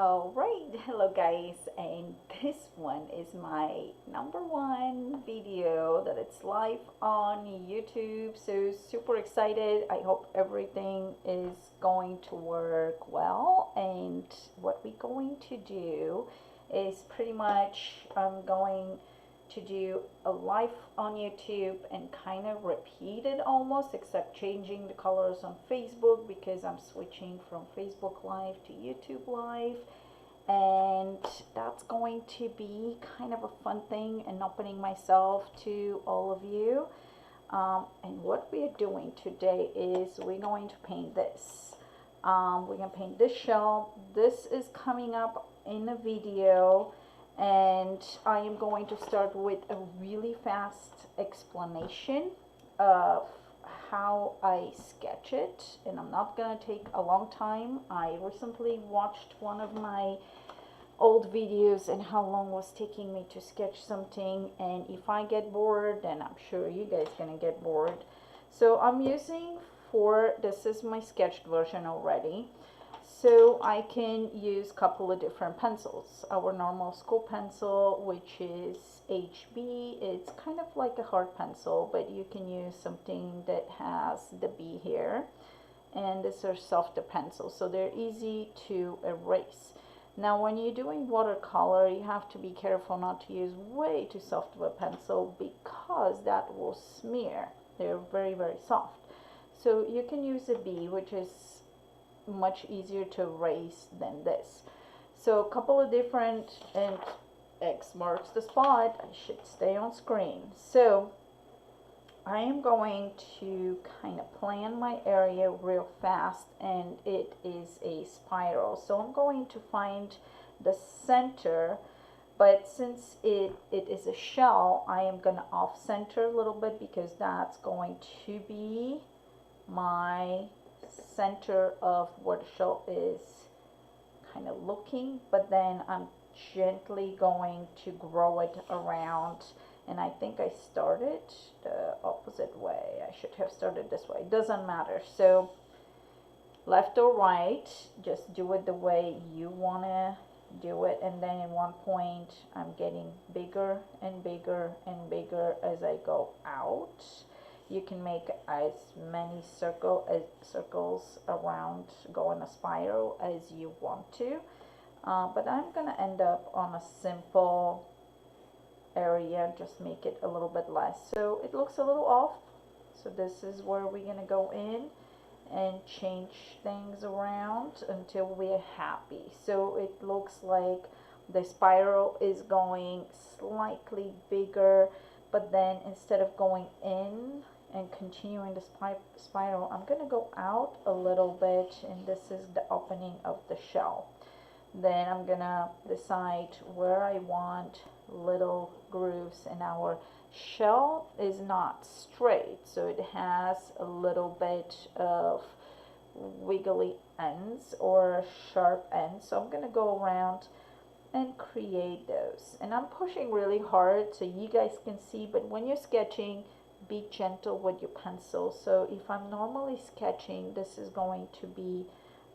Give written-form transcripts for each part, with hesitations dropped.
Alright, hello guys, and this one is my #1 video that it's live on YouTube, so super excited. I hope everything is going to work well, and what we're going to do is pretty much I'm going to do a live on YouTube and kind of repeat it almost, except changing the colors on Facebook because I'm switching from Facebook Live to YouTube Live. And that's going to be kind of a fun thing and opening myself to all of you. And what we are doing today is we're going to paint this. We're going to paint this shell. This is coming up in a video, and I am going to start with a really fast explanation of how I sketch it, and I'm not going to take a long time. I recently watched one of my old videos and how long it was taking me to sketch something, and if I get bored, then I'm sure you guys gonna get bored. So I'm using this is my sketched version already, so I can use a couple of different pencils. Our normal school pencil, which is HB, it's kind of like a hard pencil, but you can use something that has the B here, and these are softer pencils, so they're easy to erase. Now when you're doing watercolor, you have to be careful not to use way too soft of a pencil because that will smear. They're very, very soft. So you can use a B, which is much easier to erase than this. So a couple of different, and X marks the spot. I should stay on screen. So I am going to kind of plan my area real fast, and it is a spiral. So I'm going to find the center, but since it is a shell, I am going to off center a little bit because that's going to be my center of where the shell is kind of looking, but then I'm gently going to grow it around. And I think I started the opposite way. I should have started this way. It doesn't matter. So left or right, just do it the way you want to do it. And then in one point, I'm getting bigger and bigger and bigger as I go out. You can make as many circles around, go in a spiral as you want to. But I'm going to end up on a simple area, just make it a little bit less, so it looks a little off. So this is where we're gonna go in and change things around until we're happy. So it looks like the spiral is going slightly bigger, but then instead of going in and continuing the spiral, I'm gonna go out a little bit, and this is the opening of the shell. Then I'm gonna decide where I want little grooves, and our shell is not straight, so it has a little bit of wiggly ends or sharp ends. So I'm gonna go around and create those, and I'm pushing really hard so you guys can see, but when you're sketching, be gentle with your pencil. So if I'm normally sketching, this is going to be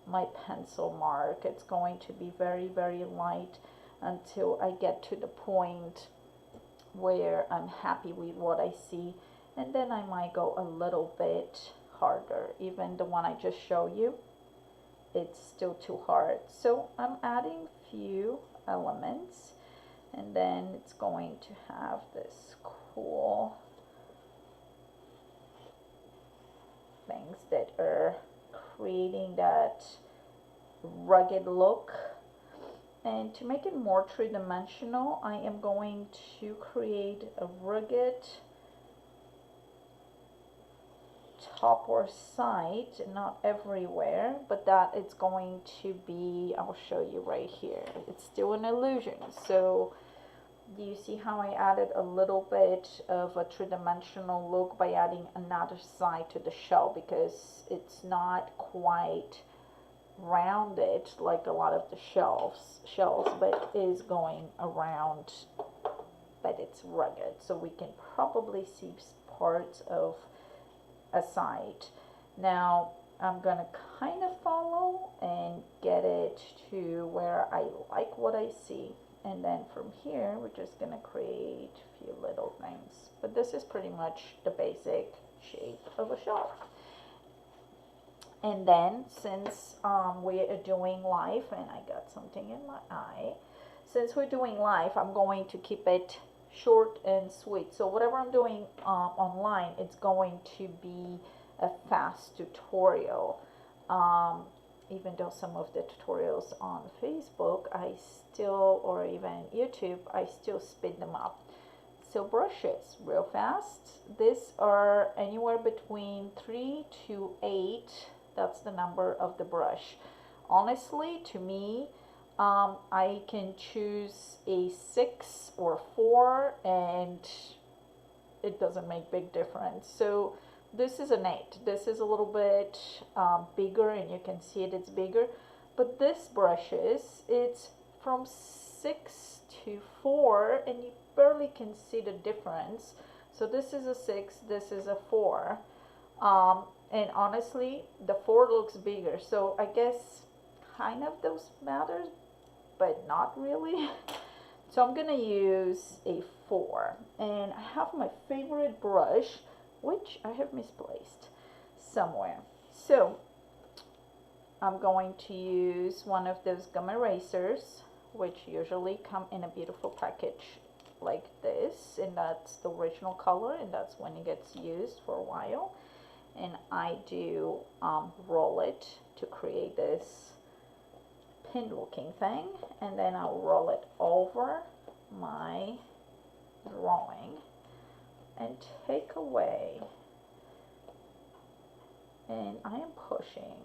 my pencil mark. It's going to be very, very light until I get to the point where I'm happy with what I see, and then I might go a little bit harder. Even the one I just showed you, it's still too hard. So I'm adding few elements, and then it's going to have this cool things that are creating that rugged look. And to make it more three-dimensional, I am going to create a rugged top or side, not everywhere, but that it's going to be, I'll show you right here. It's still an illusion. So do you see how I added a little bit of a three-dimensional look by adding another side to the shell, because it's not quite rounded like a lot of the shells, but is going around, but it's rugged, so we can probably see parts of a side. Now I'm gonna kind of follow and get it to where I like what I see. And then from here, we're just gonna create a few little things. But this is pretty much the basic shape of a shell. And then since we are doing live, and I got something in my eye, since we're doing live, I'm going to keep it short and sweet. So whatever I'm doing online, it's going to be a fast tutorial. Even though some of the tutorials on Facebook, I still, or even YouTube, I still speed them up. So brushes, real fast. These are anywhere between 3 to 8. That's the number of the brush. Honestly, to me, I can choose a 6 or 4, and it doesn't make big difference. So this is an 8. This is a little bit bigger, and you can see it's bigger. But this brushes, it's from 6 to 4, and you barely can see the difference. So this is a 6, this is a 4. And honestly, the 4 looks bigger. So I guess kind of those matters, but not really. So I'm gonna use a 4. And I have my favorite brush, which I have misplaced somewhere. So I'm going to use one of those gum erasers, which usually come in a beautiful package like this, and that's the original color, and that's when it gets used for a while. And I do roll it to create this pin looking thing, and then I'll roll it over my drawing and take away, and I am pushing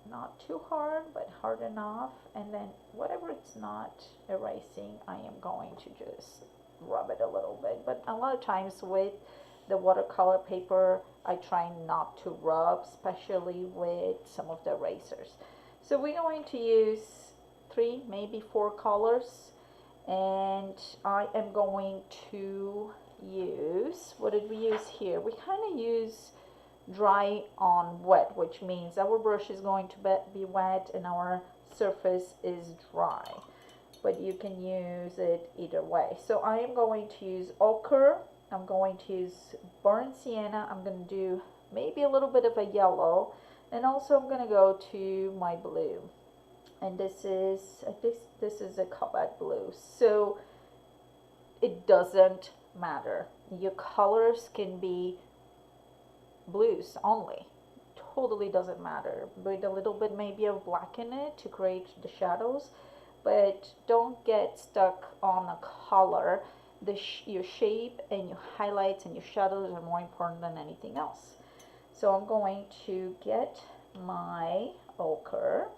not too hard but hard enough, and then whatever it's not erasing, I am going to just rub it a little bit. But a lot of times with the watercolor paper, I try not to rub, especially with some of the erasers. So we're going to use 3, maybe 4 colors, and I am going to use, what did we use here? We kind of use dry on wet, which means our brush is going to be wet and our surface is dry, but you can use it either way. So I am going to use ochre, I'm going to use burnt sienna, I'm going to do maybe a little bit of a yellow, and also I'm going to go to my blue, and this is a cobalt blue. So it doesn't matter, your colors can be blues only, totally doesn't matter, with a little bit maybe of black in it to create the shadows, but don't get stuck on a color. Your shape and your highlights and your shadows are more important than anything else. So I'm going to get my ochre,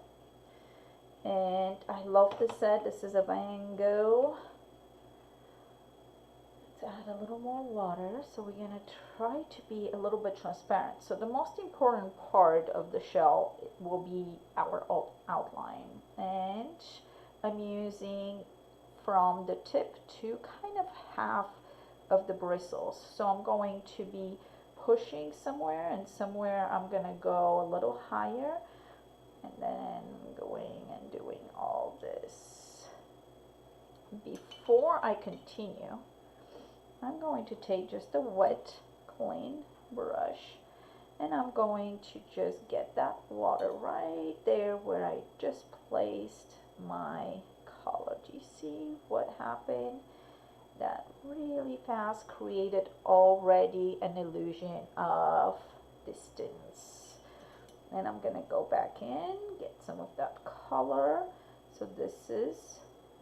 and I love this set. This is a Van Gogh. Let's add a little more water. So we're gonna try to be a little bit transparent. So the most important part of the shell will be our outline, and I'm using from the tip to kind of half of the bristles. So I'm going to be pushing somewhere, and somewhere I'm gonna go a little higher, and then going and doing all this. Before I continue, I'm going to take just a wet, clean brush, and I'm going to just get that water right there where I just placed my color. Do you see what happened? That really fast created already an illusion of distance. And I'm gonna go back in, get some of that color. So this is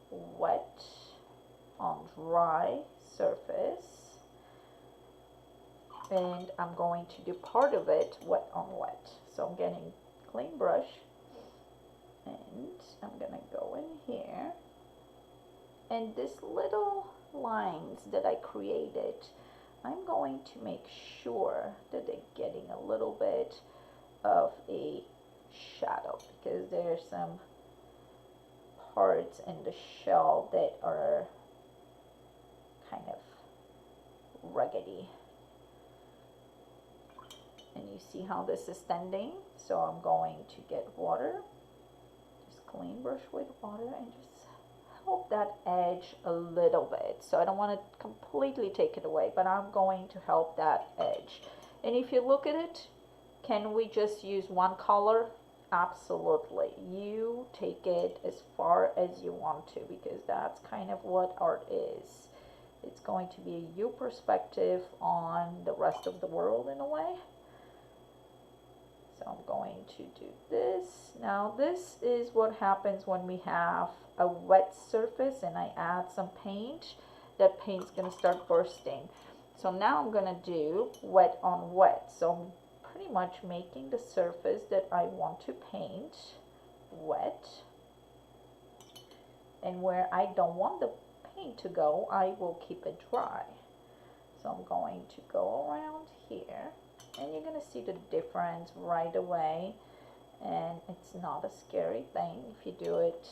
wet on dry surface, and I'm going to do part of it wet on wet. So I'm getting clean brush, and I'm gonna go in here, and these little lines that I created, I'm going to make sure that they're getting a little bit of a shadow, because there's some parts in the shell that are kind of ruggedy, and you see how this is standing. So I'm going to get water, just clean brush with water, and just help that edge a little bit. So I don't want to completely take it away, but I'm going to help that edge. And if you look at it, can we just use one color? Absolutely. You take it as far as you want to, because that's kind of what art is. It's going to be a you perspective on the rest of the world in a way. So I'm going to do this. Now this is what happens when we have a wet surface and I add some paint. That paint's going to start bursting. So now I'm going to do wet on wet. So I'm pretty much making the surface that I want to paint wet. And where I don't want the paint to go, I will keep it dry. So I'm going to go around here, and you're going to see the difference right away. And it's not a scary thing if you do it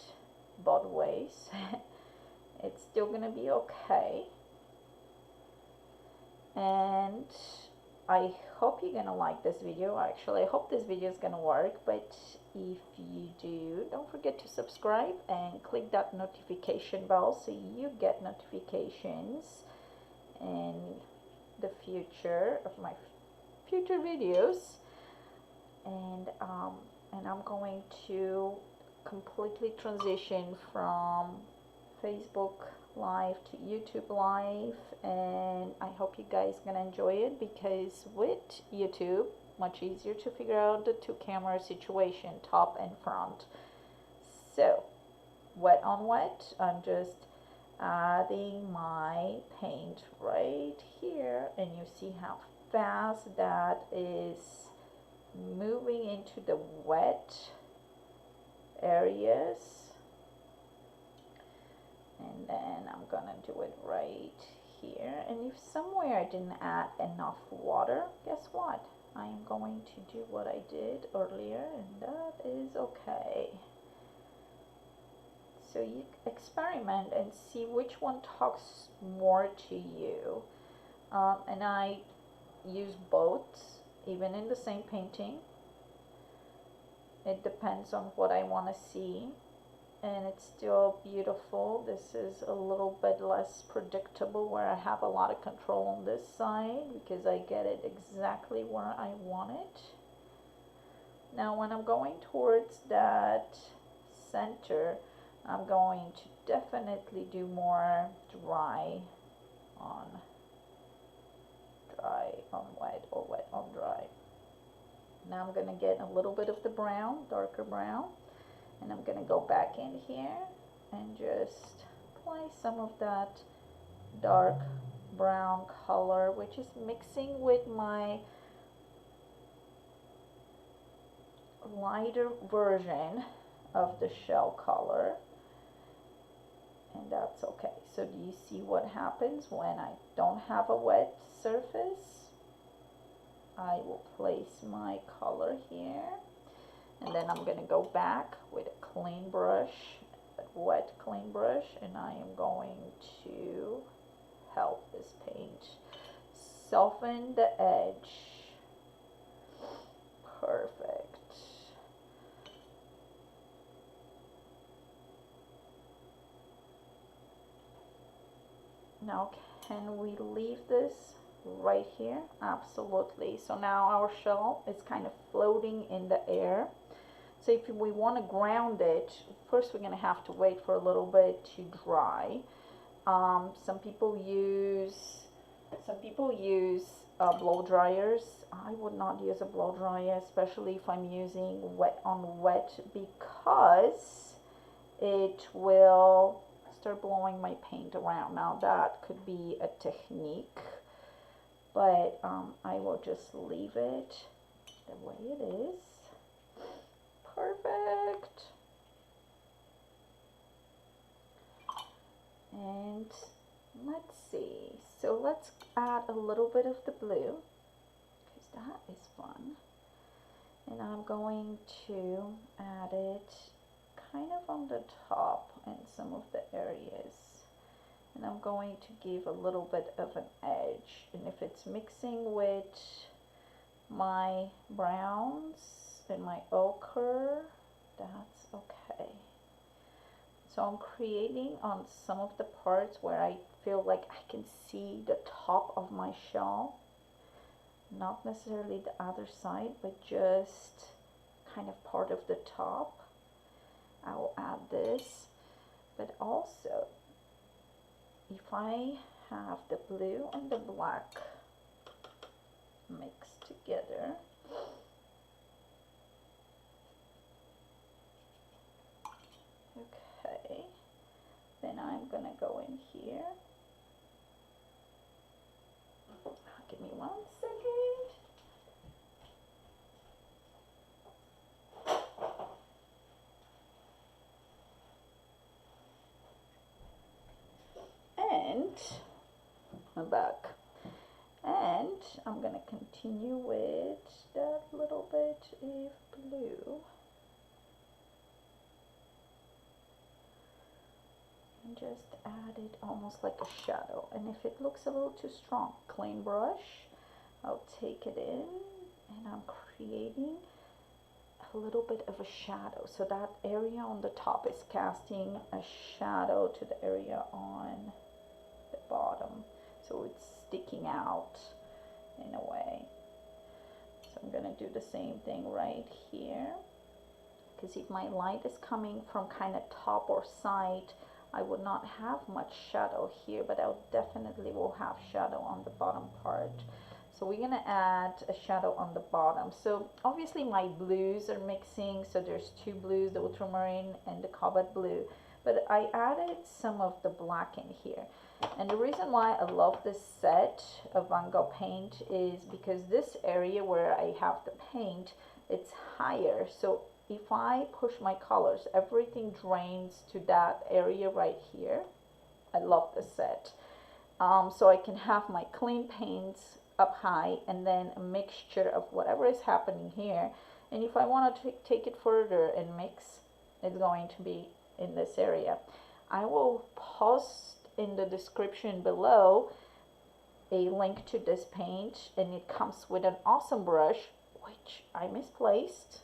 both ways. It's still going to be okay. And I hope you're going to like this video. Actually, I hope this video is going to work. But if you do, don't forget to subscribe and click that notification bell so you get notifications in the future of my future videos. And I'm going to completely transition from Facebook Live to YouTube Live, and I hope you guys gonna enjoy it, because with YouTube, much easier to figure out the two camera situation, top and front. So wet on wet, I'm just adding my paint right here, and you see how fast that is moving into the wet areas. And then I'm gonna do it right here. And if somewhere I didn't add enough water, guess what? I am going to do what I did earlier, and that is okay. So you experiment and see which one talks more to you. And I use both, even in the same painting. It depends on what I want to see. And it's still beautiful. This is a little bit less predictable, where I have a lot of control on this side, because I get it exactly where I want it. Now when I'm going towards that center, I'm going to definitely do more dry on wet, or wet on dry. Now I'm going to get a little bit of the brown, darker brown. And I'm going to go back in here and just apply some of that dark brown color, which is mixing with my lighter version of the shell color. And that's okay. So do you see what happens when I don't have a wet surface? I will place my color here. And then I'm going to go back with a clean brush, a wet clean brush, and I am going to help this paint soften the edge. Perfect. Now, can we leave this right here? Absolutely. So now our shell is kind of floating in the air. So if we want to ground it, first we're going to have to wait for a little bit to dry. Some people use blow dryers. I would not use a blow dryer, especially if I'm using wet on wet, because it will start blowing my paint around. Now that could be a technique, but I will just leave it the way it is. Perfect. And let's see. So let's add a little bit of the blue, because that is fun. And I'm going to add it kind of on the top and some of the areas. And I'm going to give a little bit of an edge. And if it's mixing with my browns and my ochre, that's okay. So I'm creating on some of the parts where I feel like I can see the top of my shell. Not necessarily the other side, but just kind of part of the top. I will add this. But also, if I have the blue and the black mixed together, okay, then I'm gonna go in here. Give me 1 second. And I'm back. And I'm gonna continue with that little bit of blue. And just add it almost like a shadow. And if it looks a little too strong, clean brush, I'll take it in and I'm creating a little bit of a shadow. So that area on the top is casting a shadow to the area on the bottom. So it's sticking out in a way. So I'm gonna do the same thing right here. Because if my light is coming from kind of top or side, I would not have much shadow here, but I definitely will have shadow on the bottom part. So we're gonna add a shadow on the bottom. So obviously my blues are mixing, so there's 2 blues, the ultramarine and the cobalt blue, but I added some of the black in here. And the reason why I love this set of Van Gogh paint is because this area where I have the paint, it's higher. So if I push my colors, everything drains to that area right here. I love this set. So I can have my clean paints up high and then a mixture of whatever is happening here. And if I want to take it further and mix, it's going to be in this area. I will post in the description below a link to this paint, and it comes with an awesome brush, which I misplaced.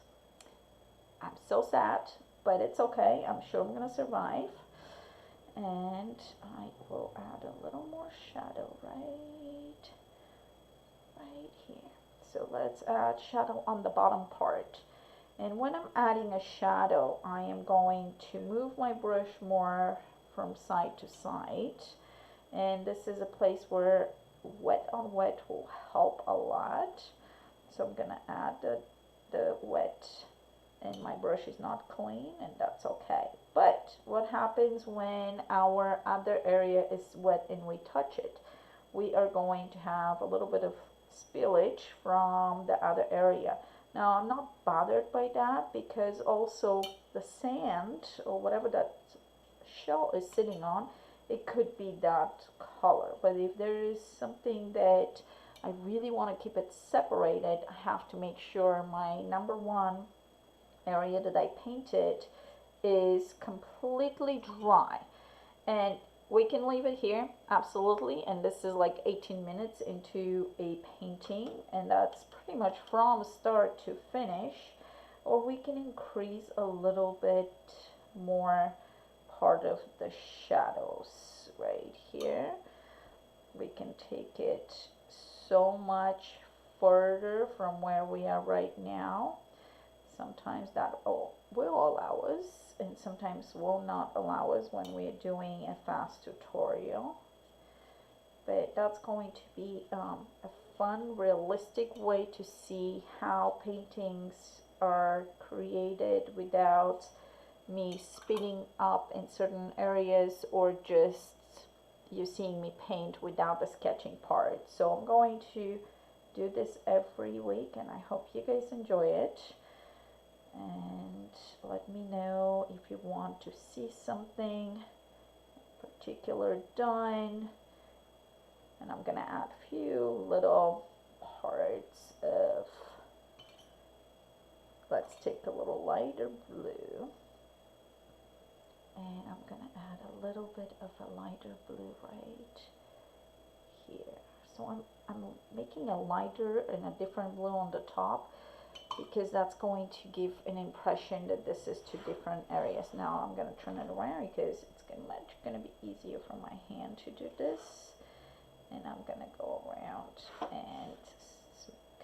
I'm so sad, but it's okay. I'm sure I'm gonna survive. And I will add a little more shadow right here. So let's add shadow on the bottom part. And when I'm adding a shadow, I am going to move my brush more from side to side. And this is a place where wet on wet will help a lot. So I'm gonna add the wet, and my brush is not clean, and that's okay. But what happens when our other area is wet and we touch it? We are going to have a little bit of spillage from the other area. Now I'm not bothered by that, because also the sand or whatever that shell is sitting on, it could be that color. But if there is something that I really want to keep it separated, I have to make sure my number 1 area that I painted is completely dry. And we can leave it here, absolutely, and this is like 18 minutes into a painting, and that's pretty much from start to finish. Or we can increase a little bit more part of the shadows right here. We can take it so much further from where we are right now. Sometimes that will allow us, and sometimes will not allow us when we're doing a fast tutorial. But that's going to be a fun, realistic way to see how paintings are created without me speeding up in certain areas, or just you seeing me paint without the sketching part. So I'm going to do this every week, and I hope you guys enjoy it. And let me know if you want to see something particular done. And I'm gonna add a few little parts of, let's take a little lighter blue, and I'm gonna add a little bit of a lighter blue right here. So I'm making a lighter and a different blue on the top, because that's going to give an impression that this is two different areas. Now I'm going to turn it around because it's going to be easier for my hand to do this. And I'm going to go around and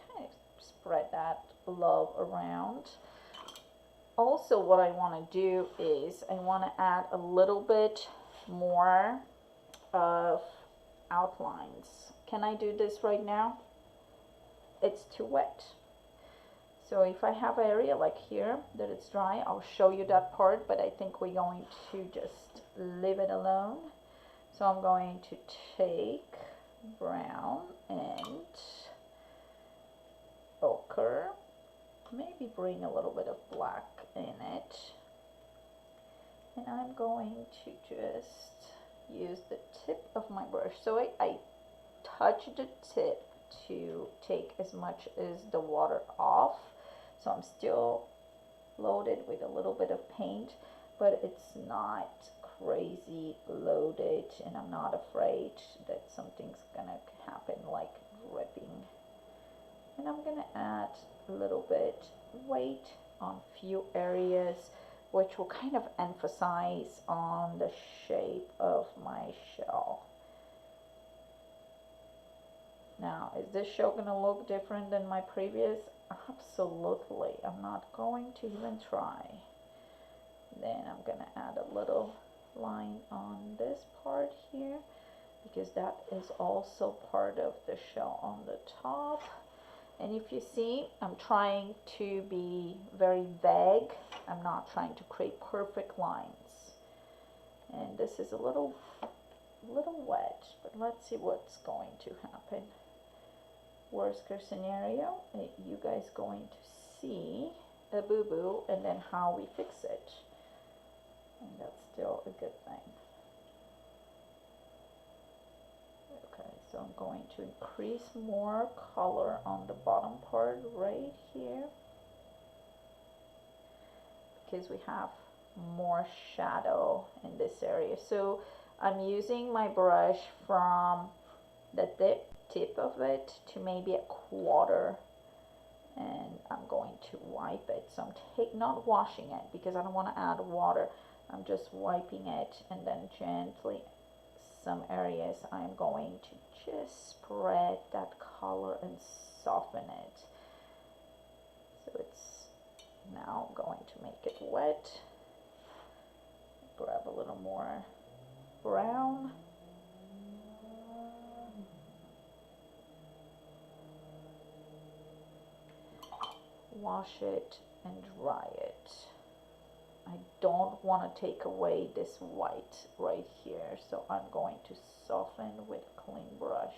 kind of spread that love around. Also, what I want to do is I want to add a little bit more of outlines. Can I do this right now? It's too wet. So if I have an area like here that it's dry, I'll show you that part, but I think we're going to just leave it alone. So I'm going to take brown and ochre, maybe bring a little bit of black in it, and I'm going to just use the tip of my brush. So I touch the tip to take as much as the water off. So I'm still loaded with a little bit of paint, but it's not crazy loaded, and I'm not afraid that something's gonna happen like dripping. And I'm gonna add a little bit weight on few areas, which will kind of emphasize on the shape of my shell. Now, is this shell gonna look different than my previous? Absolutely. I'm not going to even try. Then I'm gonna add a little line on this part here, because that is also part of the shell on the top. And if you see, I'm trying to be very vague. I'm not trying to create perfect lines. And this is a little wet, but let's see what's going to happen. Worst case scenario, you guys going to see a boo-boo and then how we fix it. And that's still a good thing. Okay, so I'm going to increase more color on the bottom part right here, because we have more shadow in this area. So I'm using my brush from the tip of it to maybe a quarter, and I'm going to wipe it. So I'm not washing it because I don't want to add water. I'm just wiping it, and then gently, some areas I'm going to just spread that color and soften it. So it's now going to make it wet. Grab a little more brown. Wash it and dry it. I don't want to take away this white right here, so I'm going to soften with a clean brush.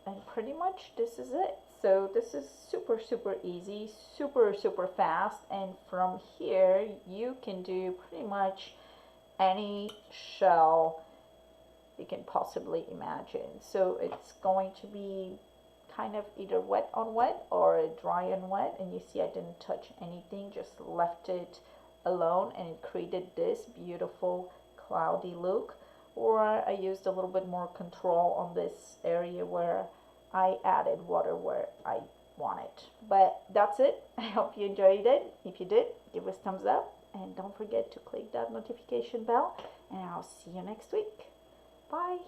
And pretty much this is it. So this is super easy, super fast, and from here you can do pretty much any shell you can possibly imagine. So it's going to be kind of either wet on wet or dry on wet, and you see I didn't touch anything, just left it alone, and it created this beautiful cloudy look. Or I used a little bit more control on this area where I added water where I want it. But that's it. I hope you enjoyed it. If you did, give us thumbs up, and don't forget to click that notification bell, and I'll see you next week. Bye.